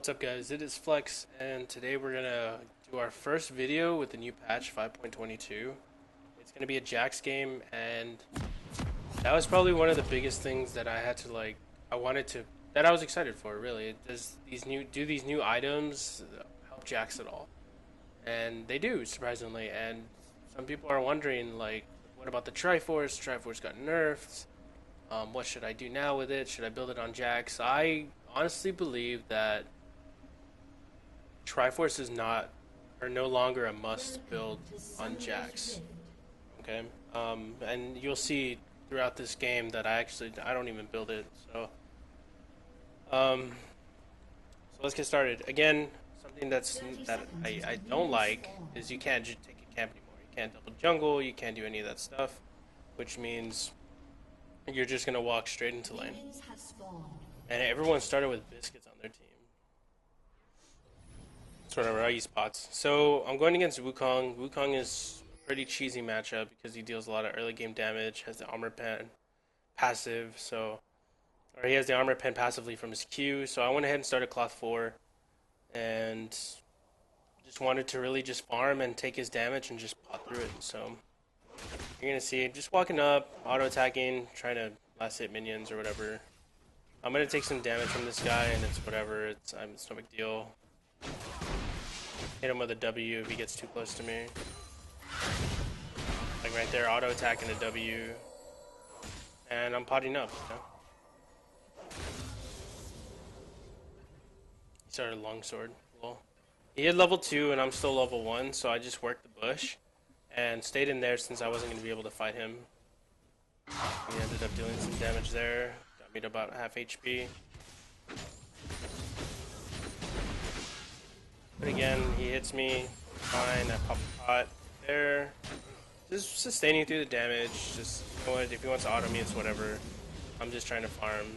What's up guys, it is Flex, and today we're gonna do our first video with the new patch 5.22. It's gonna be a Jax game, and that was probably one of the biggest things that I had to that I was excited for, really. Does these new items help Jax at all? And they do, surprisingly, and some people are wondering, like, what about the Triforce? Triforce got nerfed. What should I do now with it? Should I build it on Jax? I honestly believe that Triforce is not, or no longer, a must build on Jax. Okay, and you'll see throughout this game that I don't even build it. Um, so let's get started. Again, something that I don't like is you can't just take a camp anymore. You can't double jungle. You can't do any of that stuff, which means you're just gonna walk straight into lane. And everyone started with biscuits on their team. Whatever, I use pots. So I'm going against Wukong. Wukong is a pretty cheesy matchup because he deals a lot of early game damage, has the armor pen passive, or he has the armor pen passively from his Q. So I went ahead and started Cloth 4 and just wanted to really just farm and take his damage and just pot through it. So you're gonna see just walking up, auto attacking, trying to last hit minions or whatever. I'm gonna take some damage from this guy, and it's whatever. It's no big deal. Hit him with a W if he gets too close to me. Like right there, auto attacking a W. And I'm potting up, you know? He started longsword. Well, he had level 2 and I'm still level 1, so I just worked the bush and stayed in there since I wasn't going to be able to fight him. He ended up dealing some damage there. Got me to about half HP. But again, he hits me, fine, I pop a pot there. Just sustaining through the damage, just, you know what, if he wants to auto me, it's whatever. I'm just trying to farm.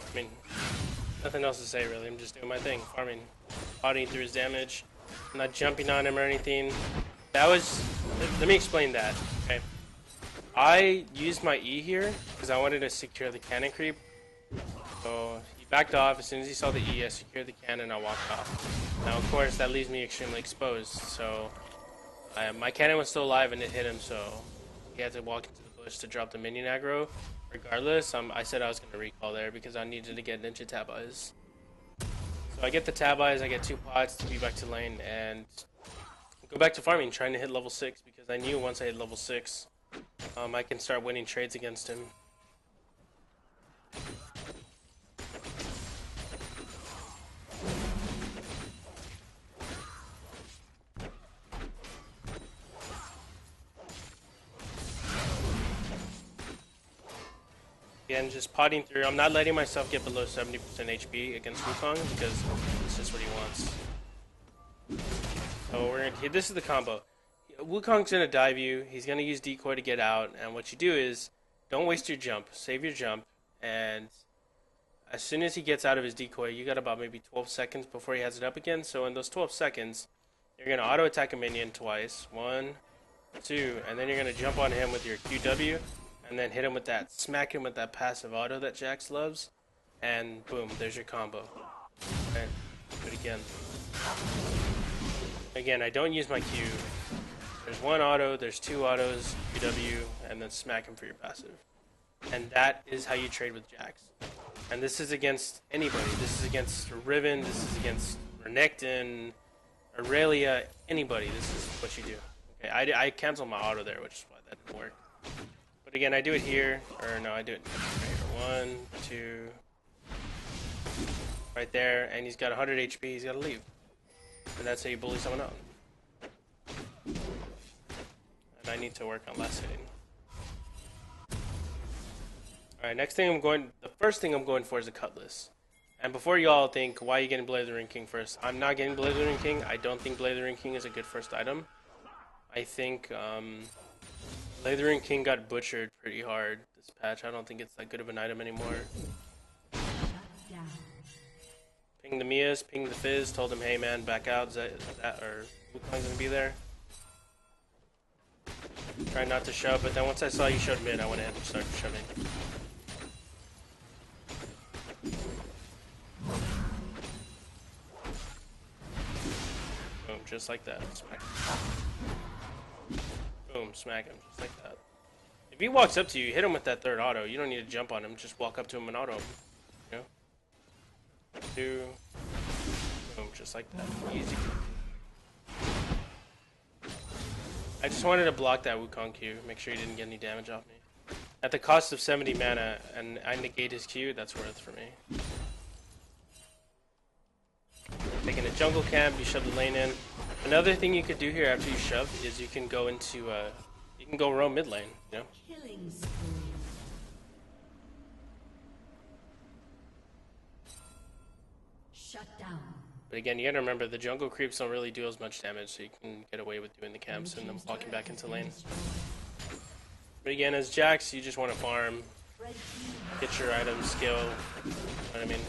I mean, nothing else to say really. I'm just doing my thing, farming, potting through his damage. I'm not jumping on him or anything. Let me explain that, okay? I used my E here because I wanted to secure the cannon creep. So he backed off. As soon as he saw the E, I secured the cannon, I walked off. Now, of course, that leaves me extremely exposed. So my cannon was still alive and it hit him, so he had to walk into the bush to drop the minion aggro. Regardless, I said I was going to recall there because I needed to get ninja tab eyes. So I get the tab eyes, I get 2 pots to be back to lane, and go back to farming, trying to hit level 6, because I knew once I hit level 6, I can start winning trades against him. Again, just potting through. I'm not letting myself get below 70% HP against Wukong because it's just what he wants. So this is the combo. Wukong's gonna dive you. He's gonna use decoy to get out, and what you do is don't waste your jump. Save your jump, and as soon as he gets out of his decoy, you got about maybe 12 seconds before he has it up again. So in those 12 seconds, you're gonna auto attack a minion twice. 1, 2, and then you're gonna jump on him with your QW. And then hit him with that, smack him with that passive auto that Jax loves, and boom, there's your combo. Okay, do it again. Again, I don't use my Q. There's 1 auto, there's 2 autos, QW, and then smack him for your passive. And that is how you trade with Jax. And this is against anybody. This is against Riven, this is against Renekton, Aurelia, anybody. This is what you do. Okay, I canceled my auto there, which is why that didn't work. But again, I do it here, or no, I do it right here. 1, 2, right there, and he's got 100 HP, he's got to leave. And that's how you bully someone out. And I need to work on last hitting. Alright, the first thing I'm going for is a Cutlass. And before y'all think, why are you getting Blade of the Ring King first? I'm not getting Blade of the Ring King. I don't think Blade of the Ring King is a good first item. I think Lathering King got butchered pretty hard this patch. I don't think it's that good of an item anymore. Ping the Mias, ping the Fizz, told him, hey man, back out, or Wukong's gonna be there. Try not to shove, but then once I saw you showed mid, I went ahead and started shoving. Boom, just like that. Smack him. Boom, smack him, just like that. If he walks up to you, hit him with that third auto. You don't need to jump on him, just walk up to him and auto him. You know? 2. Boom, just like that. Easy. I just wanted to block that Wukong Q, make sure he didn't get any damage off me. At the cost of 70 mana, and I negate his Q, that's worth for me. Taking a jungle camp, you shove the lane in. Another thing you could do here after you shove is you can go into, you can go roam mid lane, you know? Shut down. But again, you gotta remember the jungle creeps don't really do as much damage, so you can get away with doing the camps and then walking back into lane. But again, as Jax, you just want to farm, get your items, skill, you know what I mean?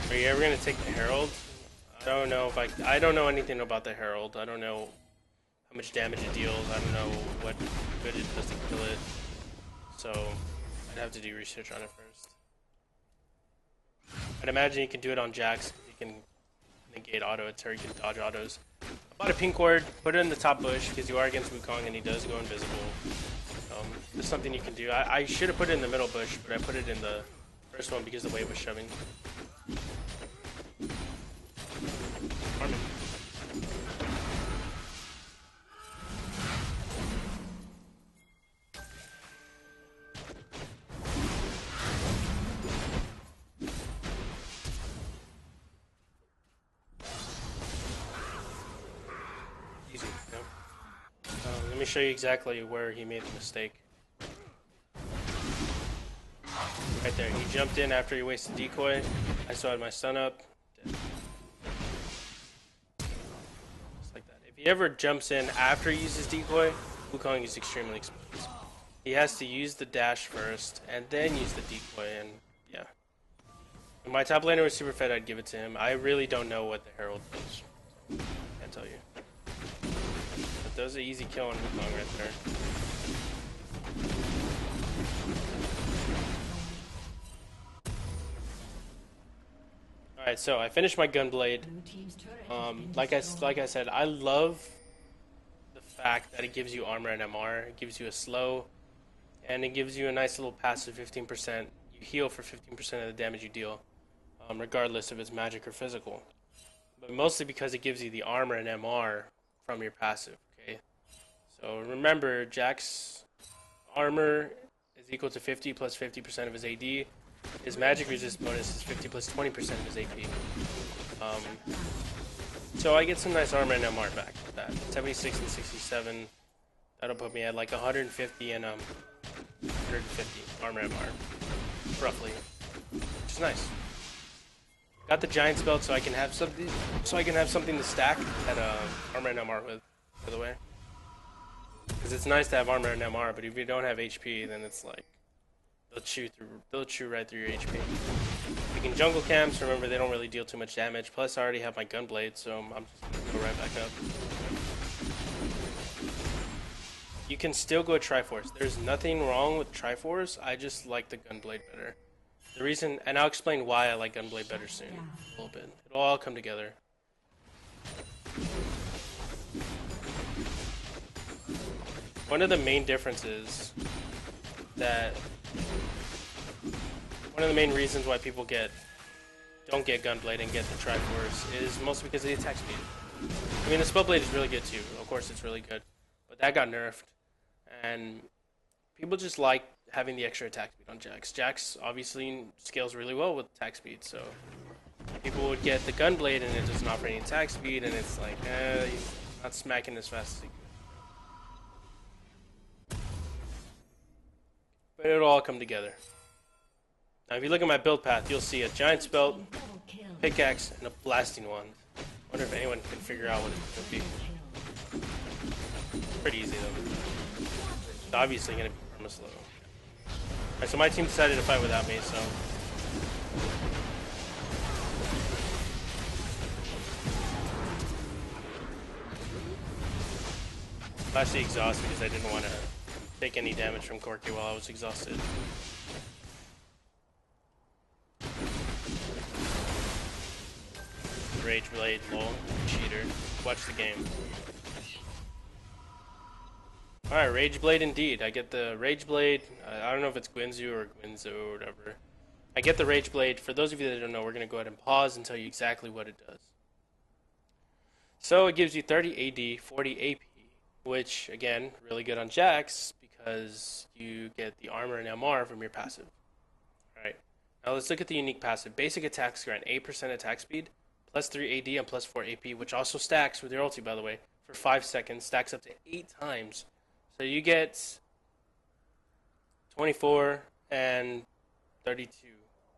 Are you ever gonna take the Herald? I don't know if I don't know anything about the Herald. I don't know how much damage it deals. I don't know what good it does to kill it. So I'd have to do research on it first. I'd imagine you can do it on Jax. You can negate auto, or you can dodge autos. I bought a pink ward, put it in the top bush because you are against Wukong and he does go invisible. There's something you can do. I should have put it in the middle bush, but I put it in the first one because the wave was shoving. Farming. Easy, no? Let me show you exactly where he made the mistake. Right there, he jumped in after he wasted decoy. I still had my stun up. Dead. Just like that. If he ever jumps in after he uses decoy, Wukong is extremely exposed. He has to use the dash first and then use the decoy, and yeah. If my top laner was super fed, I'd give it to him. I really don't know what the Herald does. Can't tell you. But those are easy kill on Wukong right there. Alright, so I finished my Gunblade. Like I said, I love the fact that it gives you armor and MR. It gives you a slow, and it gives you a nice little passive 15%. You heal for 15% of the damage you deal, regardless if it's magic or physical. But mostly because it gives you the armor and MR from your passive, okay? So remember, Jack's armor is equal to 50 plus 50% of his AD. His magic resist bonus is 50 plus 20% of his AP. So I get some nice armor and MR back with that. 76 and 67. That'll put me at like 150 and 150 armor MR, roughly, which is nice. Got the Giant's belt so I can have something. To stack at armor and MR with, by the way. Because it's nice to have armor and MR, but if you don't have HP, then it's like they'll chew right through your HP. You can jungle camps. Remember, they don't really deal too much damage. Plus, I already have my Gunblade, so I'm just gonna go right back up. You can still go Triforce. There's nothing wrong with Triforce. I just like the Gunblade better. The reason, and I'll explain why I like Gunblade better soon. A little bit. It'll all come together. One of the main differences that one of the main reasons why people don't get Gunblade and get the Triforce is mostly because of the attack speed. I mean, the Spellblade is really good too. Of course, it's really good, but that got nerfed, and people just like having the extra attack speed on Jax. Jax obviously scales really well with attack speed, so people would get the Gunblade and it doesn't offer any attack speed, and it's like, he's not smacking as fast as he could. But it'll all come together. Now, if you look at my build path, you'll see a giant spelt, pickaxe, and a blasting wand. Wonder if anyone can figure out what it could be. Pretty easy though. It's obviously gonna be perma-slow. Alright, so my team decided to fight without me, so. I'm actually exhausted because I didn't want to take any damage from Corki while I was exhausted. Rage Blade, lol, cheater. Watch the game. Alright, Rage Blade indeed. I get the Rage Blade. I don't know if it's Guinsoo or whatever. I get the Rage Blade. For those of you that don't know, we're going to go ahead and pause and tell you exactly what it does. So it gives you 30 AD, 40 AP, which, again, really good on Jax because you get the armor and MR from your passive. Alright, now let's look at the unique passive. Basic attacks grant 8% attack speed, plus 3 AD, and plus 4 AP, which also stacks with your ulti, by the way, for 5 seconds. Stacks up to 8 times. So you get 24 and 32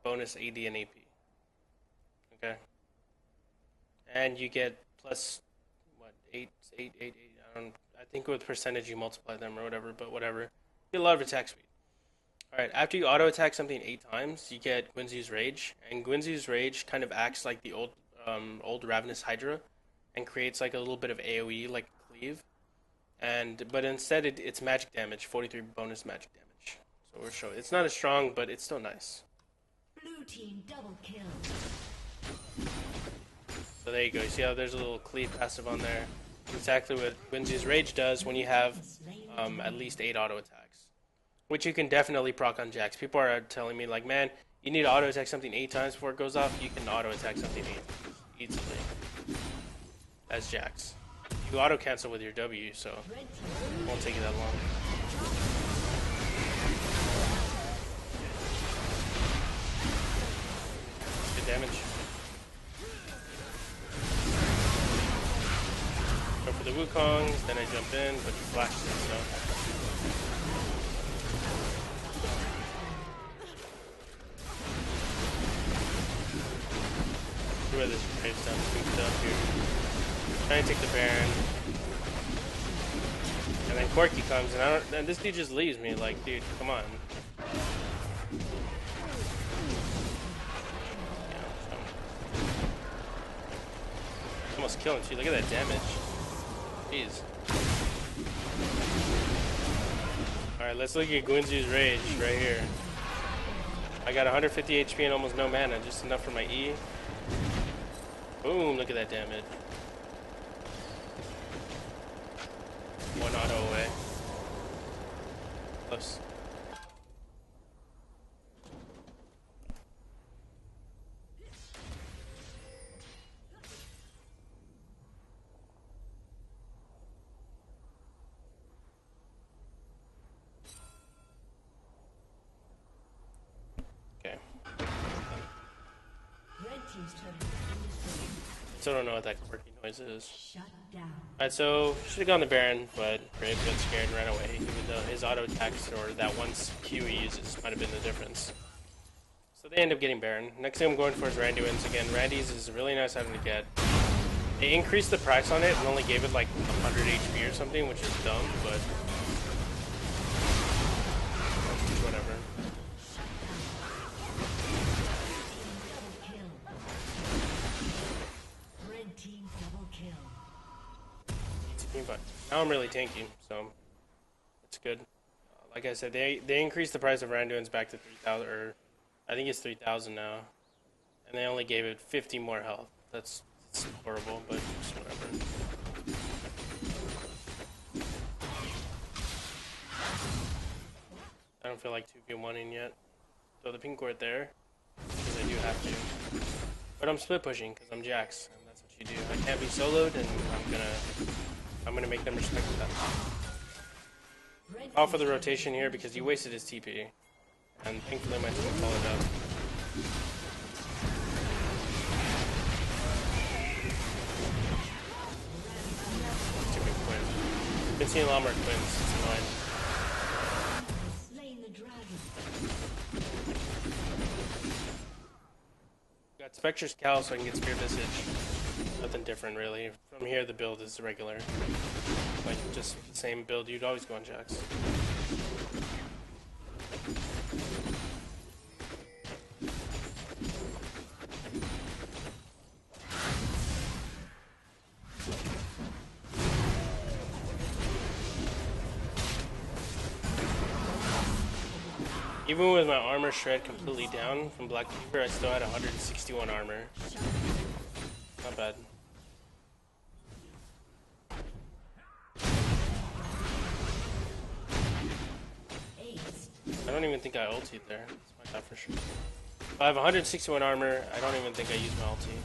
bonus AD and AP. Okay? And you get plus, what, 8, I think with percentage you multiply them or whatever, but whatever. You get a lot of attack speed. Alright, after you auto attack something 8 times, you get Guinsoo's Rage. And Guinsoo's Rage kind of acts like the old Ravenous Hydra and creates like a little bit of AoE, like Cleave. But instead it's magic damage, 43 bonus magic damage. So we're showing it's not as strong, but it's still nice. Blue team double kill. So there you go. You see how there's a little Cleave passive on there? Exactly what Guinsoo's Rage does when you have at least 8 auto attacks, which you can definitely proc on Jax. People are telling me like, man, you need to auto attack something 8 times before it goes off. You can auto attack something 8 easily as Jax. You auto cancel with your W, so it won't take you that long. Good damage. Go for the Wukongs, then I jump in, but you flash it, so. See where this Grave's down, here. Trying to take the Baron. And then Corki comes, and this dude just leaves me, like, dude, come on. Almost killing you. Look at that damage. Jeez. Alright, let's look at Guinsoo's Rage right here. I got 150 HP and almost no mana, just enough for my E. Boom, look at that damage. One auto away. Close. Okay. Still don't know what that quirky noise is. Alright, so should have gone the Baron, but Brave got scared and ran away, even though his auto attacks or that one Q he uses might have been the difference. So they end up getting Baron. Next thing I'm going for is Randuin's again. Randy's is a really nice item to get. They increased the price on it and only gave it like 100 HP or something, which is dumb, but whatever. But now I'm really tanky, so it's good. Like I said, they increased the price of Randuin's back to 3,000, or I think it's 3,000 now, and they only gave it 50 more health. That's horrible, but just whatever. I don't feel like 2v1ing yet. Throw the pink ward there, because I do have to. But I'm split pushing because I'm Jax, and that's what you do. I can't be soloed, and I'm gonna make them respect that. All for the rotation here because he wasted his TP, and thankfully my team followed up. Stupid Quinn. Been seeing a lot more Quins. It's annoying. Spectre's Cowl so I can get Spear Visage. Nothing different really. From here the build is regular. Like just the same build you'd always go on Jax. Even with my armor shred completely down from Black Cleaver, I still had 161 armor. Not bad. I don't even think I ultied there. Let's find out for sure. If I have 161 armor, I don't even think I used my ulti.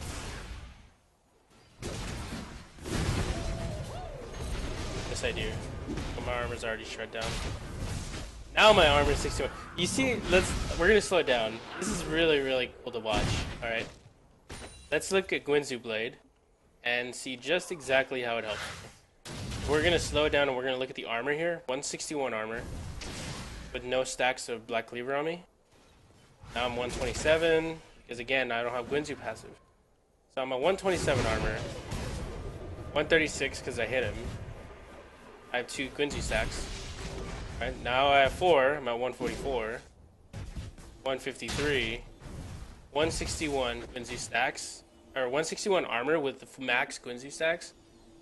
Yes, I do. But my armor's already shred down. Now my armor is 61. You see, we're gonna slow it down. This is really, really cool to watch. Alright. Let's look at Guinsoo Blade and see just exactly how it helps. We're gonna slow it down and we're gonna look at the armor here. 161 armor. With no stacks of Black Cleaver on me. Now I'm 127. Because again, I don't have Guinsoo passive. So I'm at 127 armor. 136 because I hit him. I have 2 Guinsoo stacks. Right, now I have 4, I'm at 144, 153, 161 Guinsoo stacks, or 161 armor with the max Guinsoo stacks,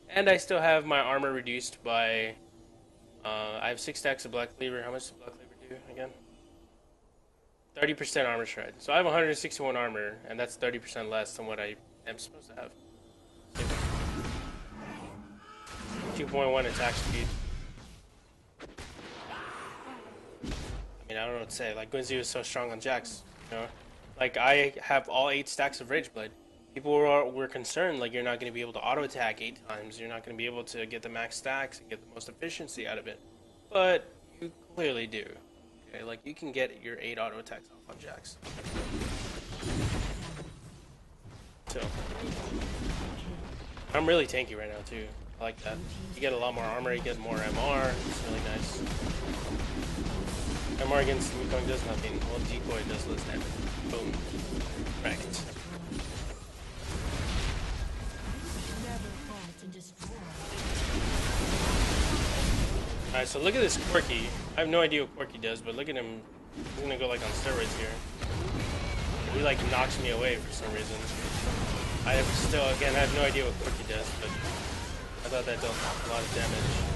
and I still have my armor reduced by, I have 6 stacks of Black Cleaver. How much does Black Cleaver do again? 30% armor shred. So I have 161 armor, and that's 30% less than what I am supposed to have. 2.1 attack speed. I mean, I don't know what to say. Like, Guinsoo is so strong on Jax, you know? Like, I have all 8 stacks of Rage Blade. People were concerned, like, you're not going to be able to auto-attack 8 times. You're not going to be able to get the max stacks and get the most efficiency out of it. But you clearly do. Okay, like, you can get your 8 auto-attacks off on Jax. So, I'm really tanky right now, too. I like that. You get a lot more armor, you get more MR. It's really nice. MR against Wukong does nothing. Well, decoy does less damage. Boom. Wrecked. Alright, so look at this Quirky. I have no idea what Quirky does, but look at him. He's gonna go like on steroids here. He like knocks me away for some reason. I have no idea what Quirky does, but I thought that dealt a lot of damage.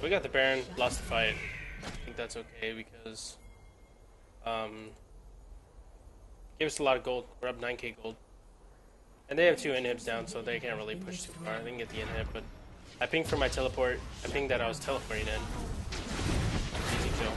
We got the Baron, lost the fight. I think that's okay because gave us a lot of gold. We're up 9k gold. And they have 2 inhibs down, so they can't really push too far. They can get the inhib, but I pinged for my teleport. I pinged that I was teleporting in. Easy kill.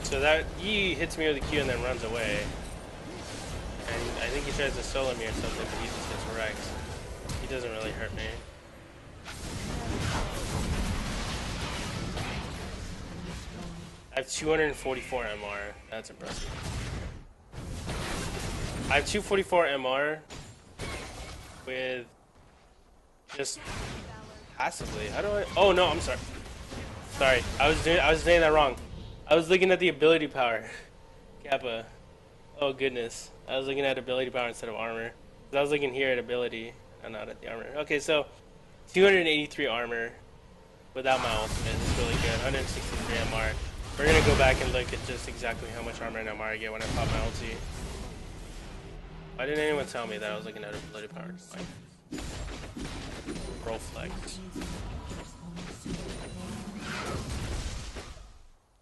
So that he hits me with a Q and then runs away. And I think he tries to solo me or something, but he just gets wrecked. He doesn't really hurt me. I have 244 MR. That's impressive. I have 244 MR with just passively. How do I? Oh no, I'm sorry. Sorry, I was saying that wrong. I was looking at the ability power. Kappa. Oh goodness. I was looking at ability power instead of armor. I was looking here at ability and not at the armor. Okay, so 283 armor without my ultimate is really good. 163 MR. We're gonna go back and look at just exactly how much armor and MR I get when I pop my ulti. Why didn't anyone tell me that I was looking at ability power? Like, roll flex.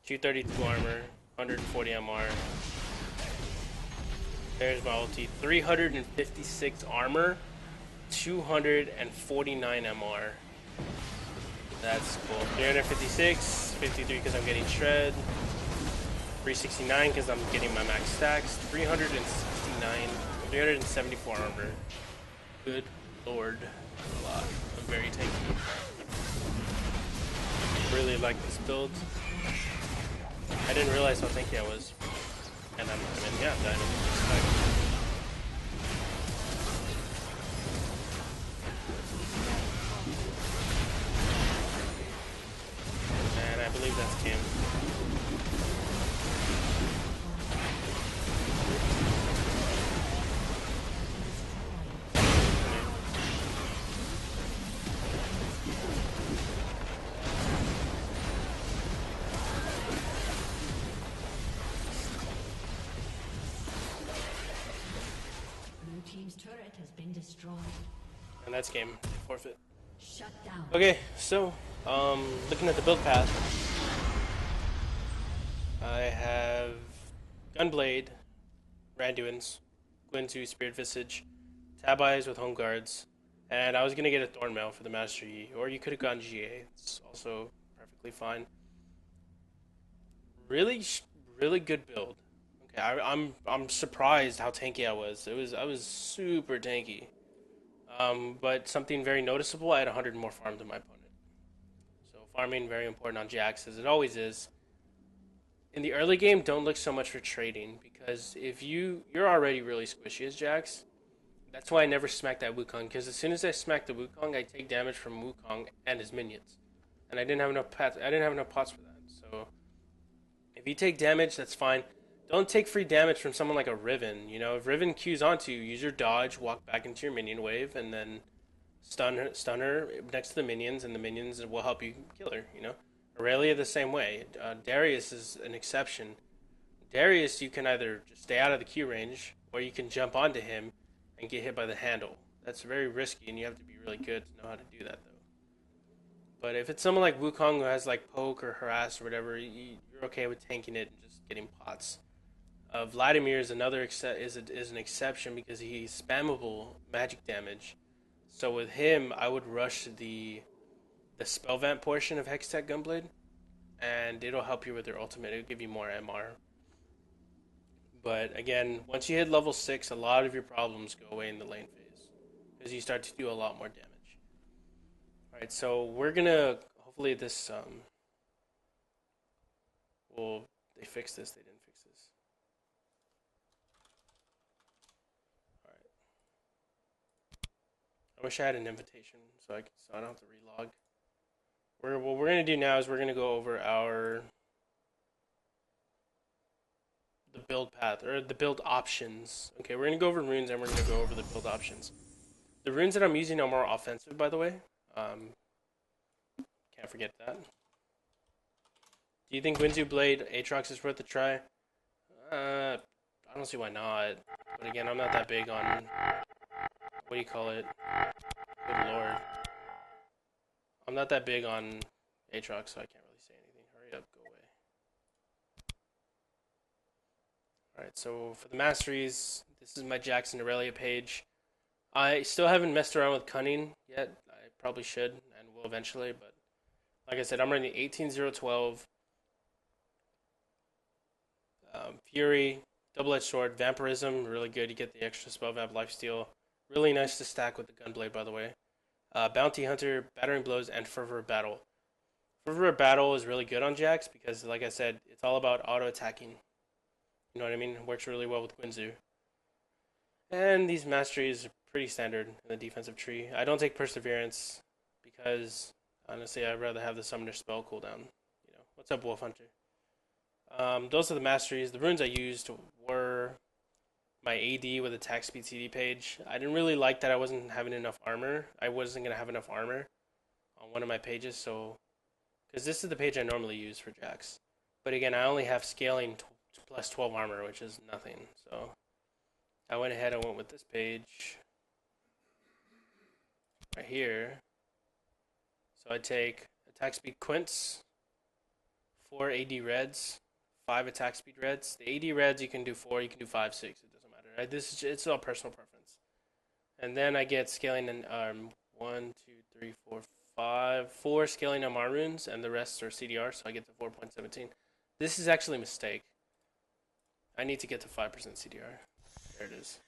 232 armor, 140 MR. There's my ulti. 356 armor, 249 MR. That's cool. 356, 53 because I'm getting shred. 369 because I'm getting my max stacks. 369, 374 armor. Good lord. A lot. I'm very tanky. Really like this build. I didn't realize how tanky I was. And yeah, I'm dying over this spike. And I believe that's Cam. Blue team's turret has been destroyed. And that's game. Forfeit. Shut down. Okay, so, looking at the build path, I have Gunblade, Randuin's, Guinsoo, Spirit Visage, Tab Eyes with Home Guards, and I was gonna get a Thornmail for the Mastery, or you could have gone GA. It's also perfectly fine. Really, really good build. Okay, I'm surprised how tanky I was. I was super tanky. But something very noticeable, I had 100 more farm than my opponent. So farming very important on Jax, as it always is. In the early game, don't look so much for trading, because if you're already really squishy as Jax. That's why I never smack that Wukong, because as soon as I smack the Wukong, I take damage from Wukong and his minions, and I didn't have enough pots. I didn't have enough pots for that. So if you take damage, that's fine. Don't take free damage from someone like a Riven. You know, if Riven Qs onto you, use your dodge, walk back into your minion wave, and then stun her next to the minions, and the minions will help you kill her. You know, Aurelia the same way. Darius is an exception. Darius, you can either just stay out of the Q range, or you can jump onto him and get hit by the handle. That's very risky, and you have to be really good to know how to do that, though. But if it's someone like Wukong who has like poke or harass or whatever, you're okay with tanking it and just getting pots. Vladimir is is an exception because he's spammable magic damage. So with him, I would rush the spell vamp portion of Hextech Gunblade, and it'll help you with your ultimate. It'll give you more MR. But again, once you hit level 6, a lot of your problems go away in the lane phase because you start to do a lot more damage. Alright, so we're gonna hopefully this well, they fixed this, they didn't fix this. Alright. I wish I had an invitation so I don't have to relog. What we're gonna do now is we're gonna go over the build path or the build options. Okay, we're gonna go over runes and we're gonna go over the build options. The runes that I'm using are more offensive, by the way. Can't forget that. Do you think Guinsoo Blade Aatrox is worth a try? I don't see why not. But again, I'm not that big on what do you call it? Good lord. I'm not that big on Aatrox, so I can't really say anything. Hurry up, go away. Alright, so for the masteries, this is my Jackson Aurelia page. I still haven't messed around with Cunning yet. I probably should and will eventually, but like I said, I'm running 18012. Fury, Double-Edged Sword, Vampirism, really good. You get the extra spell vamp lifesteal. Really nice to stack with the Gunblade, by the way. Bounty Hunter, Battering Blows, and Fervor of Battle. Fervor of Battle is really good on Jax because, like I said, it's all about auto-attacking. You know what I mean? It works really well with Guinsoo. And these masteries are pretty standard in the defensive tree. I don't take Perseverance because, honestly, I'd rather have the Summoner spell cooldown. You know, what's up, Wolf Hunter? Those are the masteries. The runes I used were my AD with attack speed CD page. I didn't really like that I wasn't having enough armor. I wasn't going to have enough armor on one of my pages, so... Because this is the page I normally use for Jax. But again, I only have scaling plus 12 armor, which is nothing. So I went ahead and went with this page right here. So I take attack speed quints, 4 AD reds, 5 attack speed reds. The AD reds you can do 4, you can do 5, 6. It doesn't matter. Right? It's all personal preference. And then I get scaling in 1, 2, 3, 4, 5, 4 scaling MR runes, and the rest are CDR. So I get to 4.17. This is actually a mistake. I need to get to 5% CDR. There it is.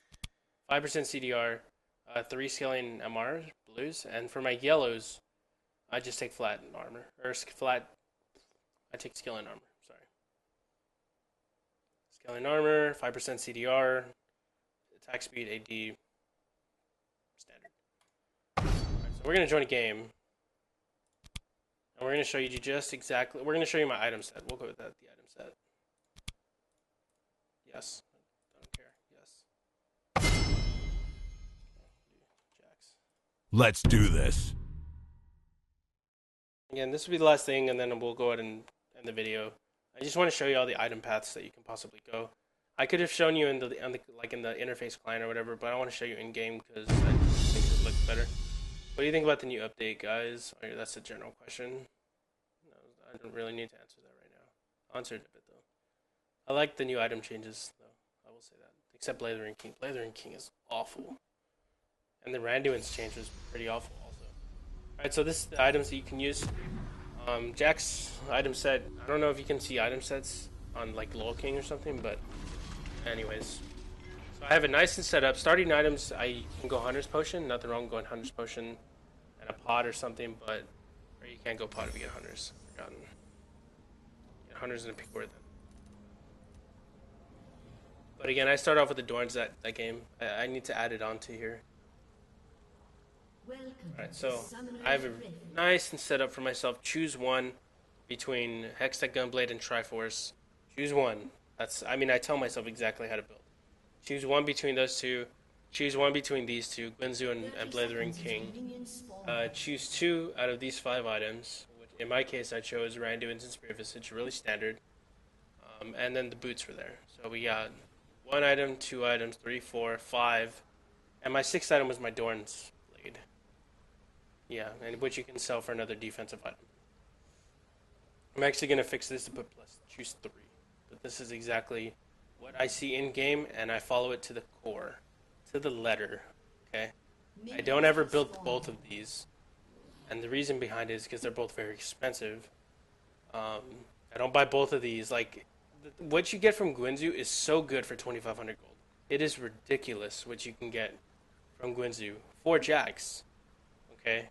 5% CDR, 3 scaling MR blues, and for my yellows, I just take flat armor or flat. I take scaling armor. Sorry. Scaling armor, 5% CDR, attack speed, AD, standard. Alright, so we're gonna join a game, and we're gonna show you just exactly. We're gonna show you my item set. We'll go with that. The item set. Yes. I don't care. Yes. Jax. Let's do this. Again, this will be the last thing, and then we'll go ahead and end the video. I just want to show you all the item paths that you can possibly go. I could have shown you in the interface client or whatever, but I want to show you in game because I think it would look better. What do you think about the new update, guys? That's a general question. No, I don't really need to answer that right now. I'll answer it a bit though. I like the new item changes though. I will say that. Except Blathering King. Blathering King is awful, and the Randuin's change was pretty awful also. Alright, so this is the items that you can use. Jack's item set, I don't know if you can see item sets on like LoL King or something, but anyways. So I have it nice and set up. Starting items, I can go Hunter's Potion. Nothing wrong with going Hunter's Potion and a pod or something, but or you can't go pod if you get Hunters. Forgotten. Get Hunters in a pick word then. But again, I start off with the Dorns that game. I need to add it onto here. Alright, so I have a nice and set up for myself. Choose one between Hextech Gunblade and Triforce. Choose one. I tell myself exactly how to build. Choose one between those two. Choose one between these two, Guinsoo and Blathering King. Choose two out of these 5 items. Which in my case, I chose Randuin's and Spirit Visage, really standard. And then the boots were there. So we got 1 item, 2 items, 3, 4, 5. And my 6th item was my Dorn's Blade. Yeah, and which you can sell for another defensive item. I'm actually going to fix this to put plus. Choose 3. But this is exactly what I see in game, and I follow it to the core, to the letter. Okay, I don't ever build both of these, and the reason behind it is because they're both very expensive. I don't buy both of these. Like, what you get from Guinsoo is so good for 2,500 gold. It is ridiculous what you can get from Guinsoo for Jax. Okay,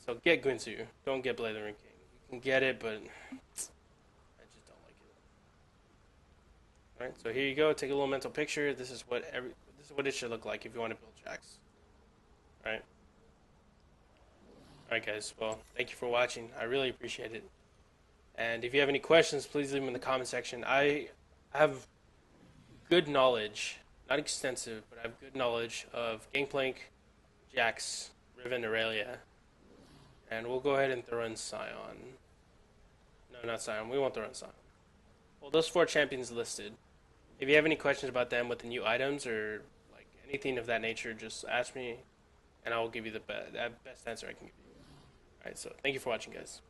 so get Guinsoo. Don't get Blathering King. You can get it, but Alright, so here you go. Take a little mental picture. This is what it should look like if you want to build Jax. Alright. Alright guys, well, thank you for watching. I really appreciate it. And if you have any questions, please leave them in the comment section. I have good knowledge, not extensive, but I have good knowledge of Gangplank, Jax, Riven, Aurelia. And we'll go ahead and throw in Scion. No, not Scion. We won't throw in Scion. Well, those 4 champions listed. If you have any questions about them with the new items or like anything of that nature, just ask me, and I will give you the best answer I can give you. Alright, so thank you for watching, guys.